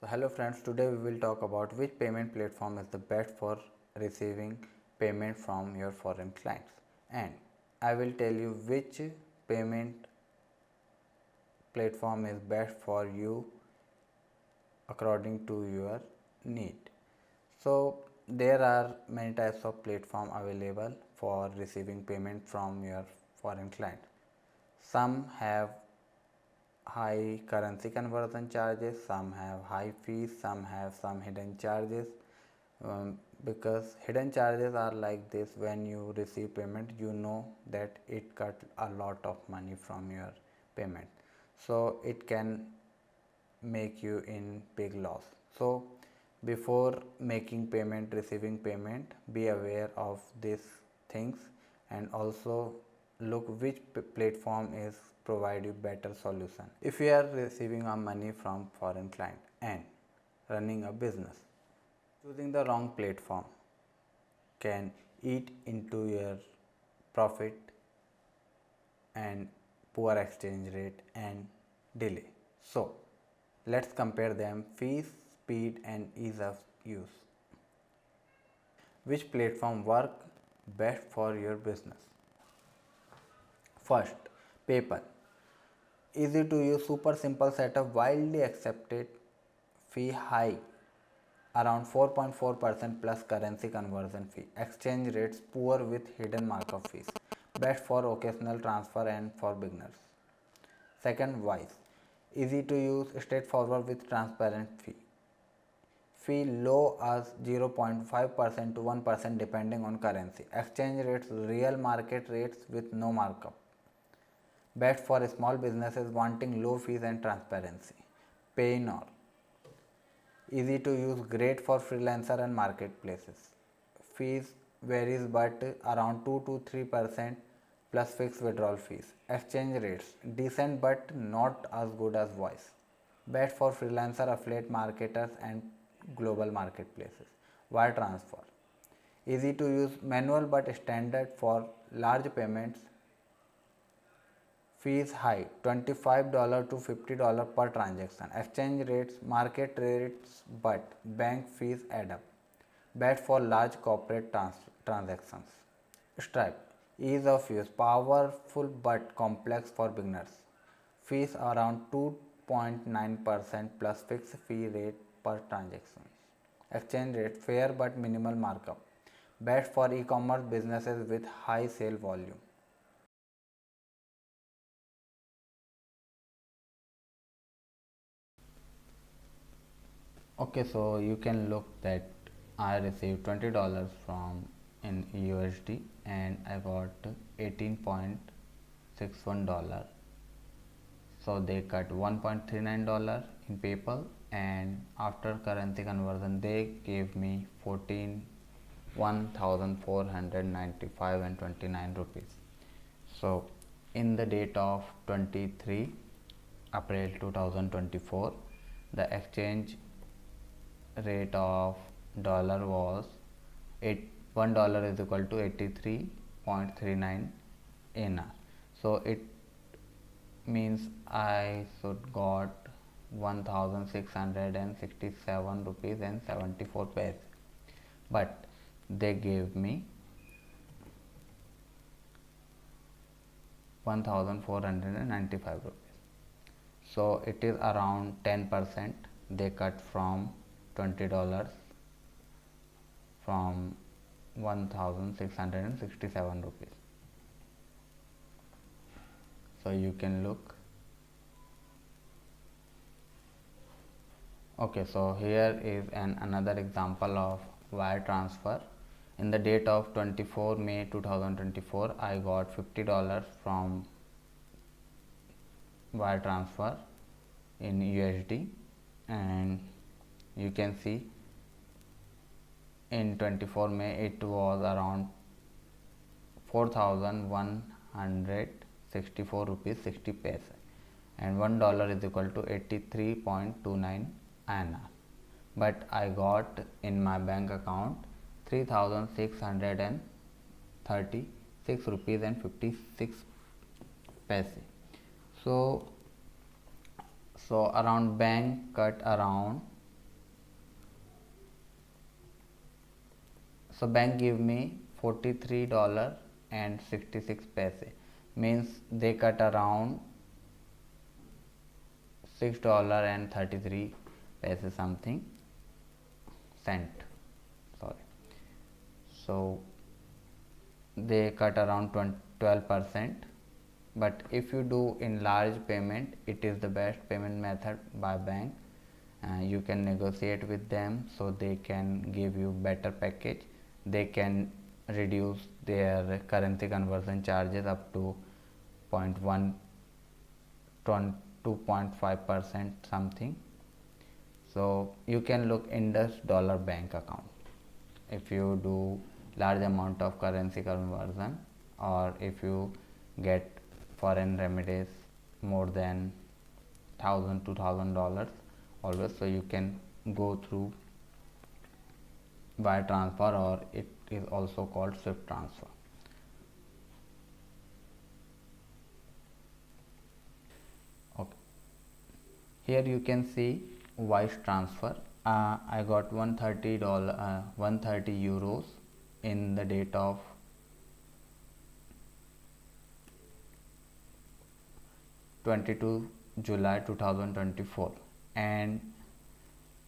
So hello friends, today we will talk about which payment platform is the best for receiving payment from your foreign clients, and I will tell you which payment platform is best for you according to your need. So there are many types of platform available for receiving payment from your foreign client. Some have high currency conversion charges, some have high fees, some have some hidden charges. Because hidden charges are like this: when you receive payment, you know that it cut a lot of money from your payment, so it can make you in big loss. So before making payment, receiving payment, be aware of these things, and also look which platform is provide you better solution. If you are receiving a money from foreign client and running a business, choosing the wrong platform can eat into your profit and poor exchange rate and delay. So let's compare them: fees, speed and ease of use. Which platform work best for your business? First, PayPal. Easy to use, super simple setup, widely accepted, fee high, around 4.4% plus currency conversion fee. Exchange rates poor with hidden markup fees. Best for occasional transfer and for beginners. Second, Wise. Easy to use, straightforward with transparent fee. Fee low as 0.5% to 1% depending on currency. Exchange rates real market rates with no markup. Best for small businesses wanting low fees and transparency. Paynor. Easy to use, great for freelancer and marketplaces. Fees varies but around 2 to 3% plus fixed withdrawal fees. Exchange rates decent but not as good as Wise. Best for freelancer, affiliate marketers and global marketplaces. Wire transfer. Easy to use, manual but standard for large payments. Fees high, $25 to $50 per transaction. Exchange rates market rates but bank fees add up. Bad for large corporate transactions. Stripe. Ease of use, powerful but complex for beginners. Fees around 2.9% plus fixed fee rate per transaction. Exchange rate fair but minimal markup. Best for e-commerce businesses with high sale volume. Okay, so you can look that I received $20 from in USD and I got $18.61. So they cut $1.39 in PayPal, and after currency conversion they gave me 14,495 and 29 rupees. So in the date of 23 April 2024, the exchange rate of dollar was $1 is equal to 83.39 INR. So it means I should got 1667 rupees and 74 paise, but they gave me 1495 rupees. So it is around 10% they cut from $20 from 1667 rupees. So you can look. Okay, so here is another example of wire transfer. In the date of 24 May 2024, I got $50 from wire transfer in USD, and you can see in 24 May it was around 4,164 rupees 60 paise, and $1 is equal to 83.29 INR. But I got in my bank account 3,636 rupees and 56 paise. So around bank cut around So bank give me $43.66, means they cut around $6.33 something cent, sorry. So they cut around 12%, but if you do in large payment, it is the best payment method by bank. You can negotiate with them, so they can give you better package. They can reduce their currency conversion charges up to 0.1 to 2.5% something. So you can look Indus Dollar Bank account if you do large amount of currency conversion, or if you get foreign remedies more than $1,000 to $2,000 always. So you can go through wire transfer, or it is also called SWIFT transfer. Okay, here you can see wire transfer. I got €130 in the date of 22 July 2024, and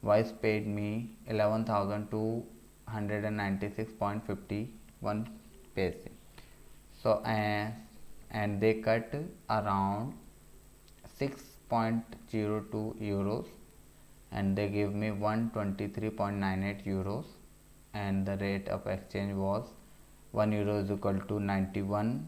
Wise paid me 11,296.51 paise. So and they cut around 6.02 euros, and they give me 123.98 euros, and the rate of exchange was 1 euro is equal to 91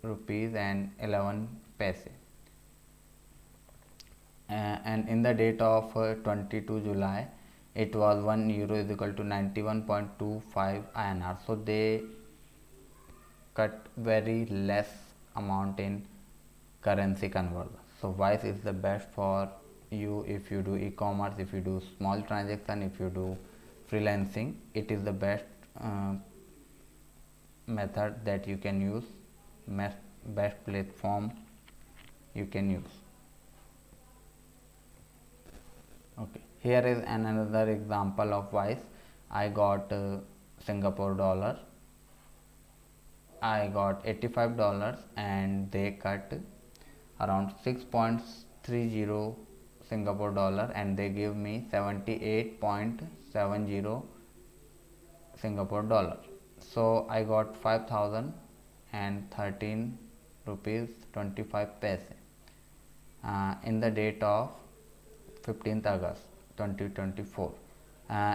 rupees and 11 paise. And in the date of 22 July, it was 1 euro is equal to 91.25 INR. So they cut very less amount in currency conversion. So Wise is the best for you if you do e-commerce, if you do small transaction, if you do freelancing. It is the best method that you can use, best platform you can use. Okay, here is another example of Wise. I got Singapore dollar. I got $85, and they cut around 6.30 Singapore dollar, and they give me 78.70 Singapore dollar. So I got 5,013 rupees 25 paise in the date of 15th August 2024.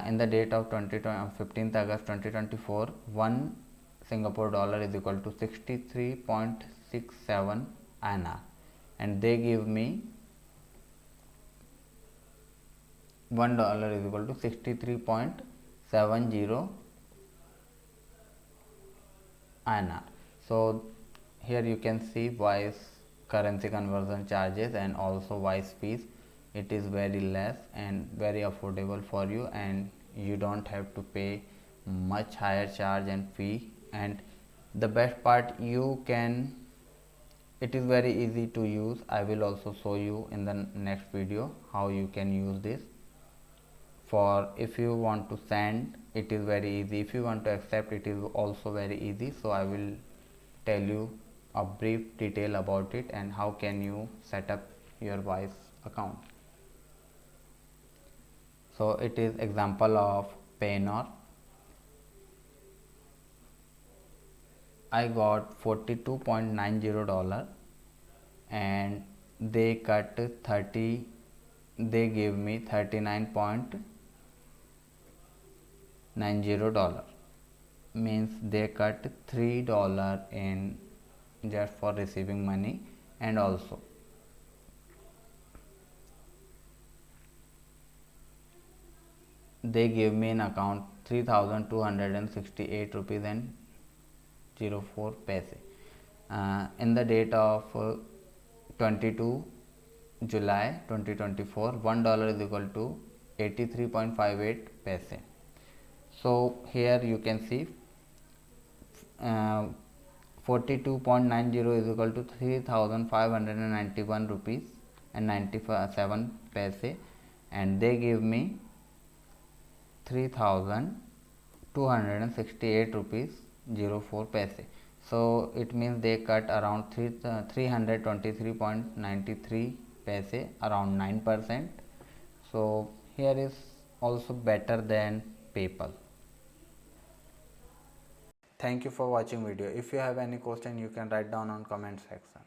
In the date of 15th August 2024, 1 Singapore dollar is equal to 63.67 INR, and they give me $1 is equal to 63.70 INR. So here you can see Wise currency conversion charges and also Wise fees. It is very less and very affordable for you, and you don't have to pay much higher charge and fee. And the best part, it is very easy to use. I will also show you in the next video how you can use this. For if you want to send, it is very easy. If you want to accept, it is also very easy. So I will tell you a brief detail about it and how can you set up your Wise account. So it is example of Payoneer. I got $42.90, and they cut 30. They gave me $39.90, means they cut $3 in just for receiving money, and also they gave me in account 3,268 rupees and 04 paise. In the date of 22 July 2024, $1 is equal to 83.58 paise. So here you can see 42.90 is equal to 3,591 rupees and 97 paise, and they give me 3,000 268 rupees 04 paise. So it means they cut around 323.93 paise, around 9%. So here is also better than PayPal. Thank you for watching video. If you have any question, you can write down on comment section.